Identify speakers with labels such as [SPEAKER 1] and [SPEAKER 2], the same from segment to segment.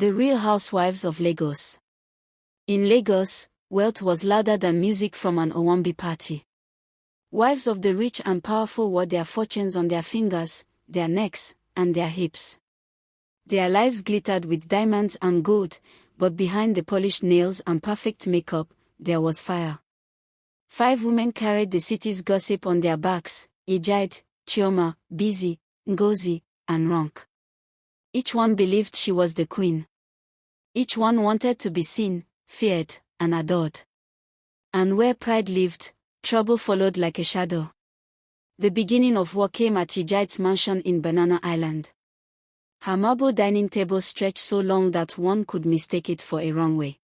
[SPEAKER 1] The Real Housewives of Lagos. In Lagos, wealth was louder than music from an Owambi party. Wives of the rich and powerful wore their fortunes on their fingers, their necks, and their hips. Their lives glittered with diamonds and gold, but behind the polished nails and perfect makeup, there was fire. 5 women carried the city's gossip on their backs: Yejide, Chioma, Bisi, Ngozi, and Ronke. Each one believed she was the queen. Each one wanted to be seen, feared, and adored. And where pride lived, trouble followed like a shadow. The beginning of war came at Yejide's mansion in Banana Island. Her marble dining table stretched so long that one could mistake it for a runway.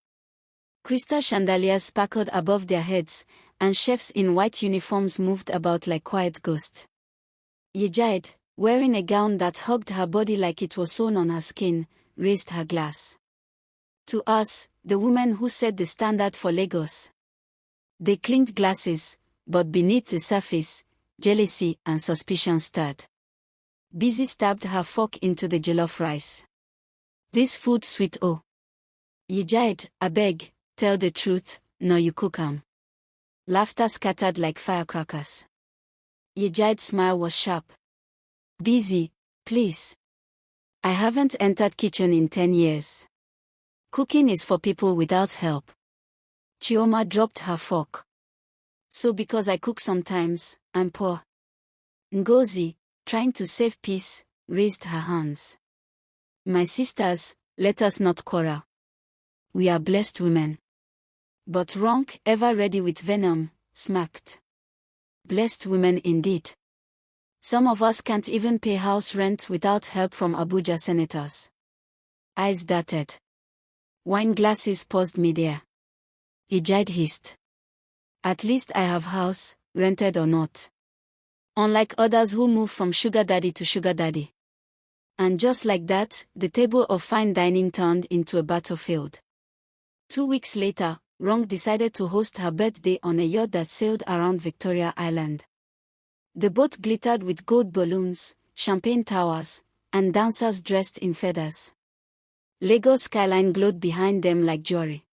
[SPEAKER 1] Crystal chandeliers sparkled above their heads, and chefs in white uniforms moved about like quiet ghosts. Yejide, wearing a gown that hugged her body like it was sewn on her skin, raised her glass. To us, the women who set the standard for Lagos. They clinked glasses, but beneath the surface, jealousy and suspicion stirred. Bisi stabbed her fork into the jollof rice. "This food sweet oh." "Yejide, abeg, tell the truth, no you cook 'em." Laughter scattered like firecrackers. Yejide's smile was sharp. "Bisi, please. I haven't entered kitchen in 10 years. Cooking is for people without help." Chioma dropped her fork. "So because I cook sometimes, I'm poor." Ngozi, trying to save peace, raised her hands. "My sisters, let us not quarrel. We are blessed women." But Ronke, ever ready with venom, smacked. "Blessed women indeed. Some of us can't even pay house rent without help from Abuja senators." Eyes darted. Wine glasses paused midair. Yejide hissed. "At least I have house, rented or not. Unlike others who move from sugar daddy to sugar daddy." And just like that, the table of fine dining turned into a battlefield. 2 weeks later, Ronke decided to host her birthday on a yacht that sailed around Victoria Island. The boat glittered with gold balloons, champagne towers, and dancers dressed in feathers. Lagos skyline glowed behind them like jewelry.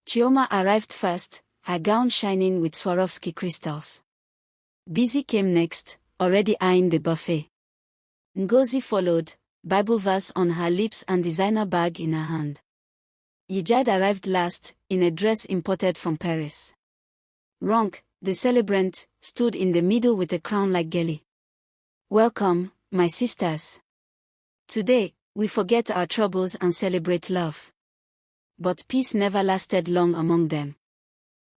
[SPEAKER 1] Chioma arrived first, her gown shining with Swarovski crystals. Bisi came next, already eyeing the buffet. Ngozi followed, Bible verse on her lips and designer bag in her hand. Yejide arrived last, in a dress imported from Paris. Ronke, the celebrant, stood in the middle with a crown like Gelly. "Welcome, my sisters. Today, we forget our troubles and celebrate love." But peace never lasted long among them.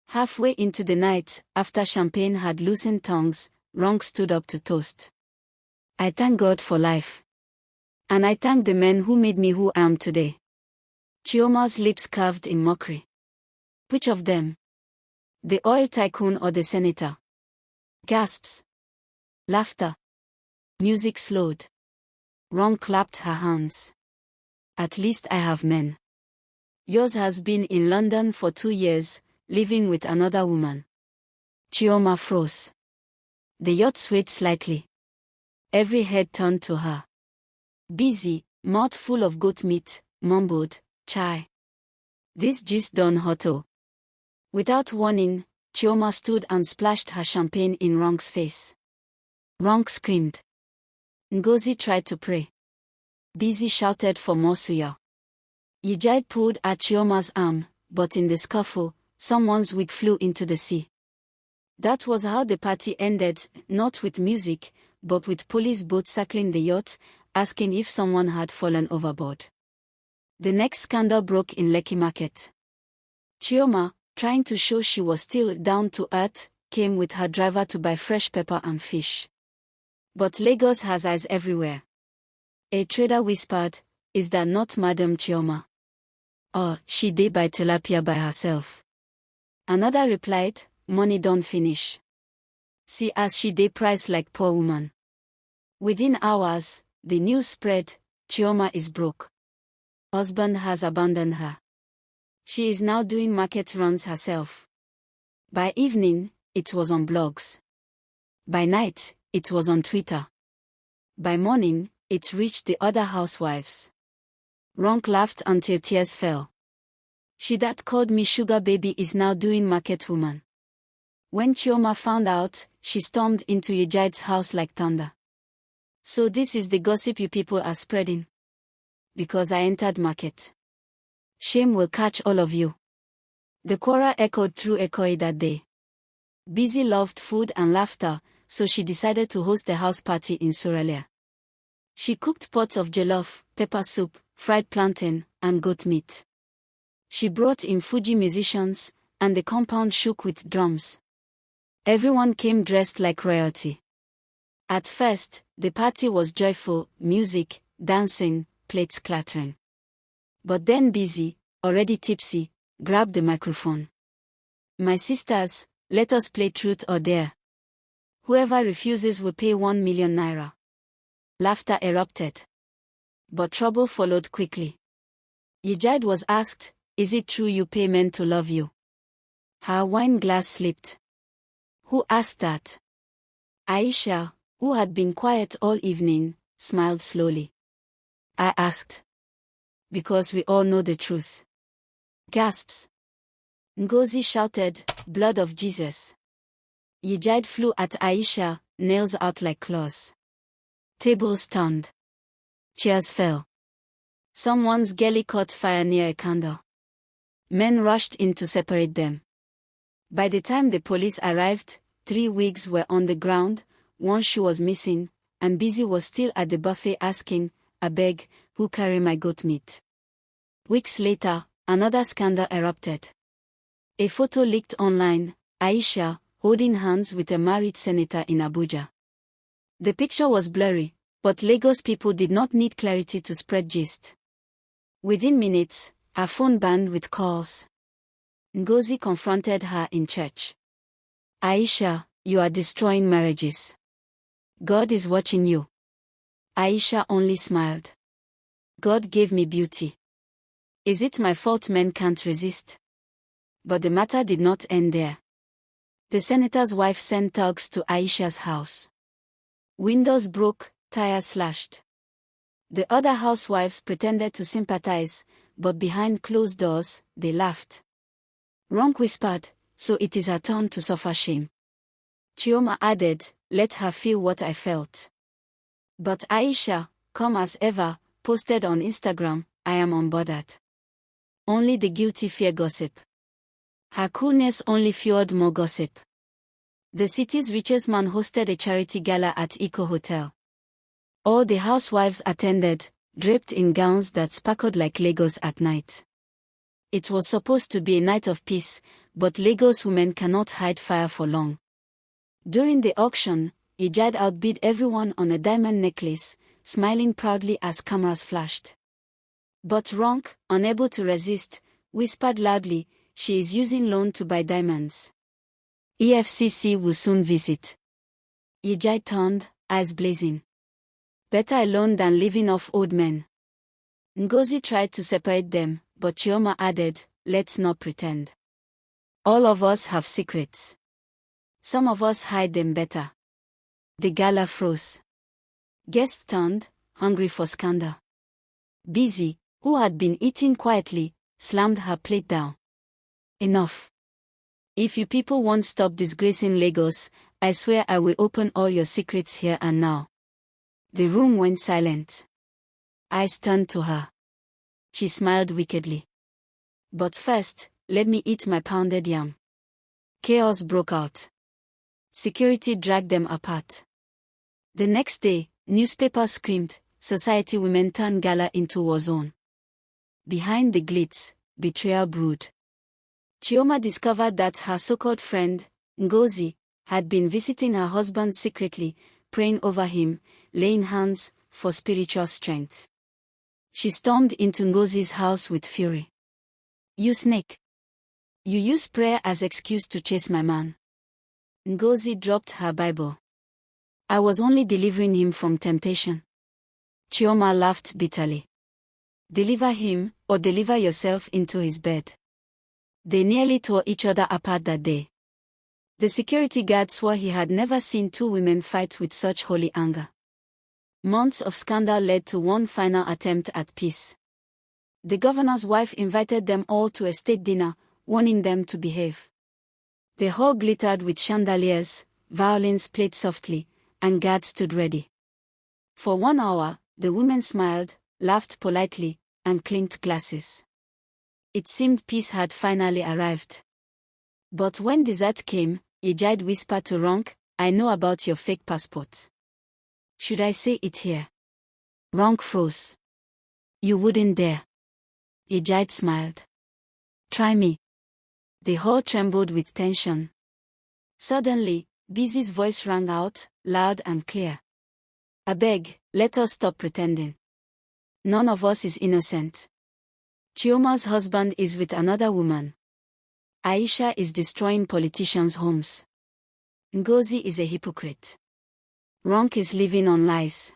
[SPEAKER 1] Halfway into the night, after champagne had loosened tongues, Ronke stood up to toast. "I thank God for life. And I thank the men who made me who I am today." Chioma's lips curved in mockery. "Which of them? The oil tycoon or the senator?" Gasps. Laughter. Music slowed. Ronke clapped her hands. "At least I have men. Yours has been in London for 2 years, living with another woman." Chioma froze. The yacht swayed slightly. Every head turned to her. Bisi, mouth full of goat meat, mumbled, "Chai. This just done hoto." Without warning, Chioma stood and splashed her champagne in Ronke's face. Ronke screamed. Ngozi tried to pray. Bisi shouted for more suya. Yejide pulled at Chioma's arm, but in the scuffle, someone's wig flew into the sea. That was how the party ended, not with music, but with police boats circling the yacht, asking if someone had fallen overboard. The next scandal broke in Lekki Market. Chioma, trying to show she was still down to earth, came with her driver to buy fresh pepper and fish. But Lagos has eyes everywhere. A trader whispered, "Is that not Madam Chioma? Or, she dey buy tilapia by herself." Another replied, "Money don't finish. See as she dey price like poor woman." Within hours, the news spread, Chioma is broke. Husband has abandoned her. She is now doing market runs herself. By evening, it was on blogs. By night, it was on Twitter. By morning, it reached the other housewives. Ronke laughed until tears fell. She that called me sugar baby is now doing market woman. When Chioma found out, she stormed into Yejide's house like thunder. So this is the gossip you people are spreading. Because I entered market. Shame will catch all of you. The quarrel echoed through Ekoi that day. Bisi loved food and laughter, so she decided to host a house party in Suralia. She cooked pots of jollof, pepper soup, fried plantain, and goat meat. She brought in Fuji musicians, and the compound shook with drums. Everyone came dressed like royalty. At first, the party was joyful, music, dancing, plates clattering. But then Bisi, already tipsy, grabbed the microphone. My sisters, let us play truth or dare. Whoever refuses will pay 1 million naira. Laughter erupted. But trouble followed quickly. Yejide was asked, is it true you pay men to love you? Her wine glass slipped. Who asked that? Aisha, who had been quiet all evening, smiled slowly. I asked. Because we all know the truth. Gasps. Ngozi shouted, blood of Jesus. Yejide flew at Aisha, nails out like claws. Tables turned. Chairs fell. Someone's galley caught fire near a candle. Men rushed in to separate them. By the time the police arrived, 3 wigs were on the ground, 1 shoe was missing, and Bisi was still at the buffet asking, abeg, who carry my goat meat? Weeks later, another scandal erupted. A photo leaked online, Aisha, holding hands with a married senator in Abuja. The picture was blurry, but Lagos people did not need clarity to spread gist. Within minutes, her phone banned with calls. Ngozi confronted her in church. Aisha, you are destroying marriages. God is watching you. Aisha only smiled. God gave me beauty. Is it my fault men can't resist? But the matter did not end there. The senator's wife sent thugs to Aisha's house. Windows broke, tires slashed. The other housewives pretended to sympathize, but behind closed doors, they laughed. Ronke whispered, so it is her turn to suffer shame. Chioma added, let her feel what I felt. But Aisha, calm as ever, posted on Instagram, I am unbothered. Only the guilty fear gossip. Her coolness only fueled more gossip. The city's richest man hosted a charity gala at Eco Hotel. All the housewives attended, draped in gowns that sparkled like Lagos at night. It was supposed to be a night of peace, but Lagos women cannot hide fire for long. During the auction, Yejide outbid everyone on a diamond necklace, smiling proudly as cameras flashed. But Ronke, unable to resist, whispered loudly, she is using loan to buy diamonds. EFCC will soon visit. Yejide turned, eyes blazing. Better alone than living off old men. Ngozi tried to separate them, but Chioma added, let's not pretend. All of us have secrets. Some of us hide them better. The gala froze. Guests turned, hungry for scandal. Bisi, who had been eating quietly, slammed her plate down. Enough. If you people won't stop disgracing Lagos, I swear I will open all your secrets here and now. The room went silent. Eyes turned to her. She smiled wickedly. But first, let me eat my pounded yam. Chaos broke out. Security dragged them apart. The next day, newspapers screamed, society women turned gala into war zone. Behind the glitz, betrayal brewed. Chioma discovered that her so-called friend, Ngozi, had been visiting her husband secretly, praying over him, laying hands for spiritual strength. She stormed into Ngozi's house with fury. You snake! You use prayer as excuse to chase my man. Ngozi dropped her Bible. I was only delivering him from temptation. Chioma laughed bitterly. Deliver him, or deliver yourself into his bed. They nearly tore each other apart that day. The security guard swore he had never seen 2 women fight with such holy anger. Months of scandal led to one final attempt at peace. The governor's wife invited them all to a state dinner, warning them to behave. The hall glittered with chandeliers, violins played softly, and guards stood ready. For 1 hour, the women smiled, laughed politely, and clinked glasses. It seemed peace had finally arrived. But when dessert came, Yejide whispered to Ronke, "I know about your fake passport. Should I say it here?" Ronke froze. "You wouldn't dare." Yejide smiled. "Try me." The hall trembled with tension. Suddenly, Bisi's voice rang out, loud and clear. "Abeg, let us stop pretending. None of us is innocent. Chioma's husband is with another woman. Aisha is destroying politicians' homes. Ngozi is a hypocrite. Ronke is living on lies.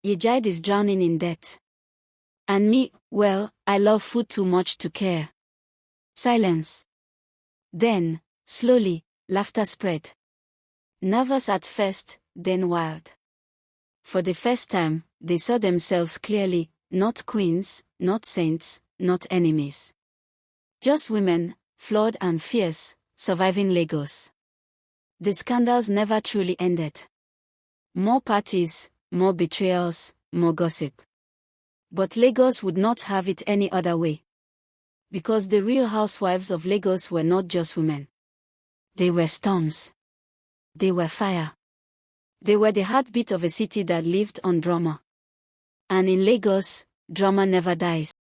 [SPEAKER 1] Yejide is drowning in debt. And me, well, I love food too much to care." Silence. Then, slowly, laughter spread. Nervous at first, then wild. For the first time, they saw themselves clearly, not queens, not saints, not enemies. Just women, flawed and fierce, surviving Lagos. The scandals never truly ended. More parties, more betrayals, more gossip. But Lagos would not have it any other way. Because the Real Housewives of Lagos were not just women. They were storms. They were fire. They were the heartbeat of a city that lived on drama. And in Lagos, drama never dies.